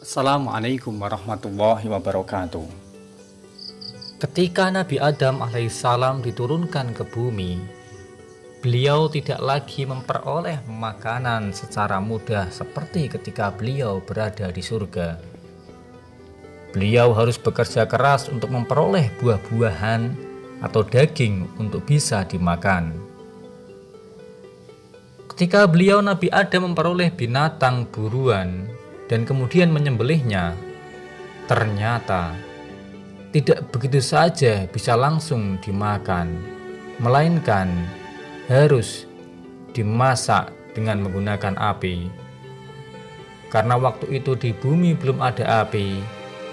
Assalamualaikum warahmatullahi wabarakatuh. Ketika Nabi Adam alaihissalam diturunkan ke bumi, beliau tidak lagi memperoleh makanan secara mudah seperti ketika beliau berada di surga. Beliau harus bekerja keras untuk memperoleh buah-buahan atau daging untuk bisa dimakan. Ketika beliau Nabi Adam memperoleh binatang buruan dan kemudian menyembelihnya, ternyata tidak begitu saja bisa langsung dimakan, melainkan harus dimasak dengan menggunakan api. Karena waktu itu di bumi belum ada api,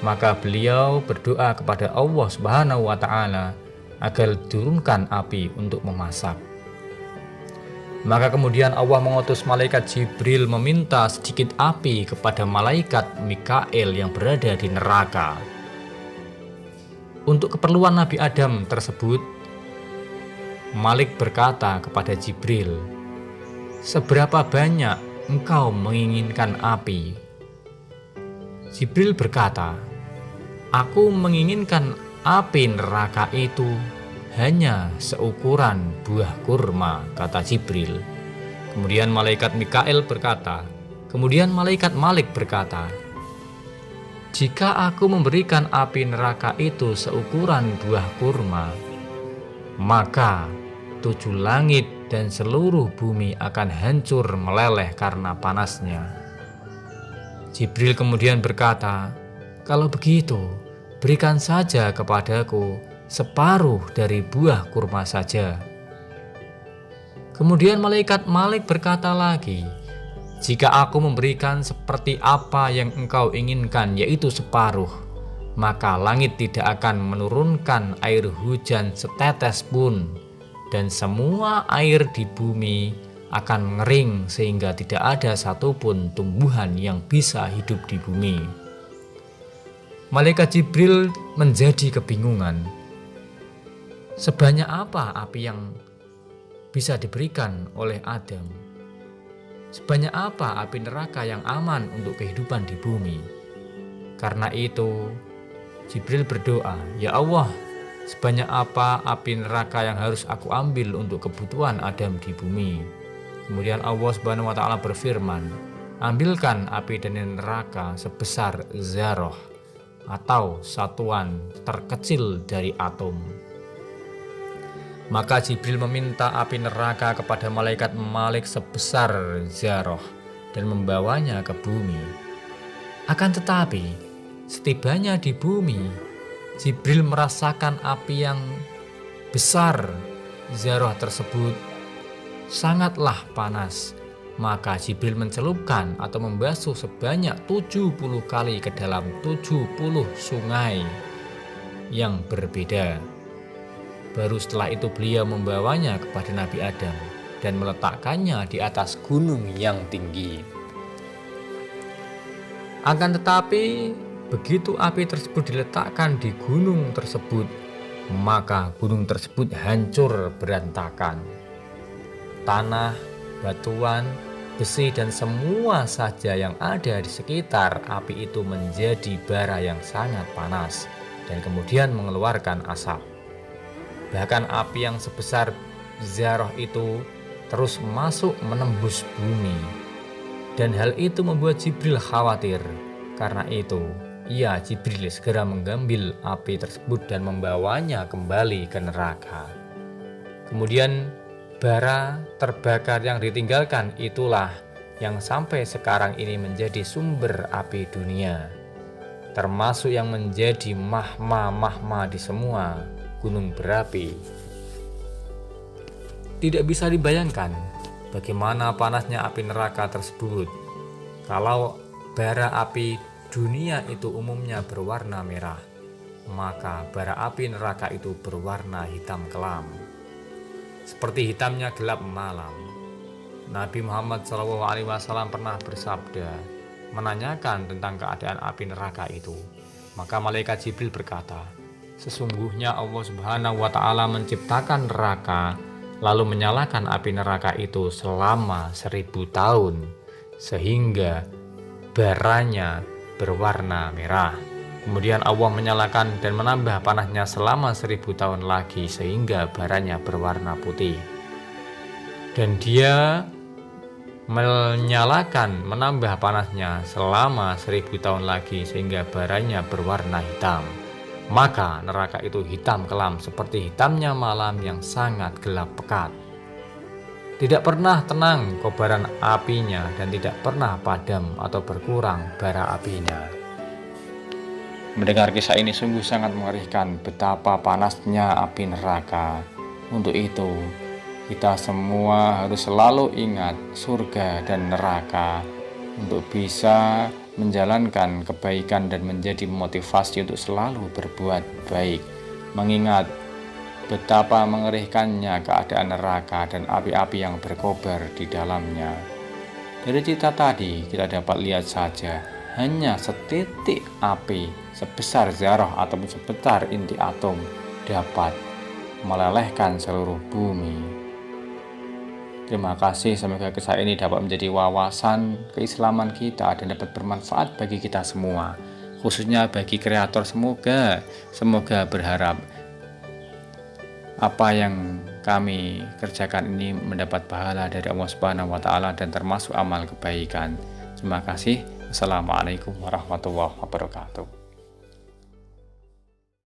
maka beliau berdoa kepada Allah Subhanahu wa Ta'ala agar turunkan api untuk memasak. Maka kemudian Allah mengutus malaikat Jibril meminta sedikit api kepada malaikat Mikail yang berada di neraka. Untuk keperluan Nabi Adam tersebut, Malik berkata kepada Jibril, "Seberapa banyak engkau menginginkan api?" Jibril berkata, "Aku menginginkan api neraka itu hanya seukuran buah kurma," kata Jibril. Kemudian malaikat Mikail berkata, kemudian malaikat Malik berkata, "Jika aku memberikan api neraka itu seukuran buah kurma, maka 7 langit dan seluruh bumi akan hancur meleleh karena panasnya." Jibril kemudian berkata, "Kalau begitu, berikan saja kepadaku separuh dari buah kurma saja." Kemudian malaikat Malik berkata lagi, "Jika aku memberikan seperti apa yang engkau inginkan, yaitu separuh, maka langit tidak akan menurunkan air hujan setetes pun, dan semua air di bumi akan mengering sehingga tidak ada satupun tumbuhan yang bisa hidup di bumi." Malaikat Jibril menjadi kebingungan. Sebanyak apa api yang bisa diberikan oleh Adam? Sebanyak apa api neraka yang aman untuk kehidupan di bumi? Karena itu, Jibril berdoa, "Ya Allah, sebanyak apa api neraka yang harus aku ambil untuk kebutuhan Adam di bumi?" Kemudian Allah Subhanahu wa Ta'ala berfirman, "Ambilkan api dari neraka sebesar zarah atau satuan terkecil dari atom." Maka Jibril meminta api neraka kepada malaikat Malik sebesar zarah dan membawanya ke bumi. Akan tetapi, setibanya di bumi, Jibril merasakan api yang besar zarah tersebut sangatlah panas. Maka Jibril mencelupkan atau membasuh sebanyak 70 kali ke dalam 70 sungai yang berbeda. Baru setelah itu beliau membawanya kepada Nabi Adam dan meletakkannya di atas gunung yang tinggi. Akan tetapi, begitu api tersebut diletakkan di gunung tersebut, maka gunung tersebut hancur berantakan. Tanah, batuan, besi dan semua saja yang ada di sekitar api itu menjadi bara yang sangat panas dan kemudian mengeluarkan asap. Bahkan api yang sebesar zarah itu terus masuk menembus bumi. Dan hal itu membuat Jibril khawatir. Karena itu, Jibril segera mengambil api tersebut dan membawanya kembali ke neraka. Kemudian bara terbakar yang ditinggalkan itulah yang sampai sekarang ini menjadi sumber api dunia, termasuk yang menjadi mahma di semua gunung berapi. Tidak bisa dibayangkan bagaimana panasnya api neraka tersebut. Kalau bara api dunia itu umumnya berwarna merah, maka bara api neraka itu berwarna hitam kelam, seperti hitamnya gelap malam. Nabi Muhammad SAW pernah bersabda, menanyakan tentang keadaan api neraka itu. Maka malaikat Jibril berkata, "Sesungguhnya Allah Subhanahu wa Ta'ala menciptakan neraka lalu menyalakan api neraka itu selama 1000 tahun, sehingga baranya berwarna merah. Kemudian Allah menyalakan dan menambah panasnya selama 1000 tahun lagi sehingga baranya berwarna putih. Dan dia menambah panasnya selama 1000 tahun lagi sehingga baranya berwarna hitam. Maka neraka itu hitam kelam seperti hitamnya malam yang sangat gelap pekat. Tidak pernah tenang kobaran apinya dan tidak pernah padam atau berkurang bara apinya. Mendengar kisah ini sungguh sangat mengerikan betapa panasnya api neraka. Untuk itu, kita semua harus selalu ingat surga dan neraka untuk bisa menjalankan kebaikan dan menjadi motivasi untuk selalu berbuat baik. Mengingat betapa mengerikannya keadaan neraka dan api-api yang berkobar di dalamnya. Dari cerita tadi kita dapat lihat saja, hanya setitik api sebesar zarah ataupun sebesar inti atom dapat melelehkan seluruh bumi. Terima kasih, semoga kisah ini dapat menjadi wawasan keislaman kita dan dapat bermanfaat bagi kita semua, khususnya bagi kreator. Semoga berharap apa yang kami kerjakan ini mendapat pahala dari Allah Subhanahu wa Ta'ala dan termasuk amal kebaikan. Terima kasih. Assalamualaikum warahmatullahi wabarakatuh.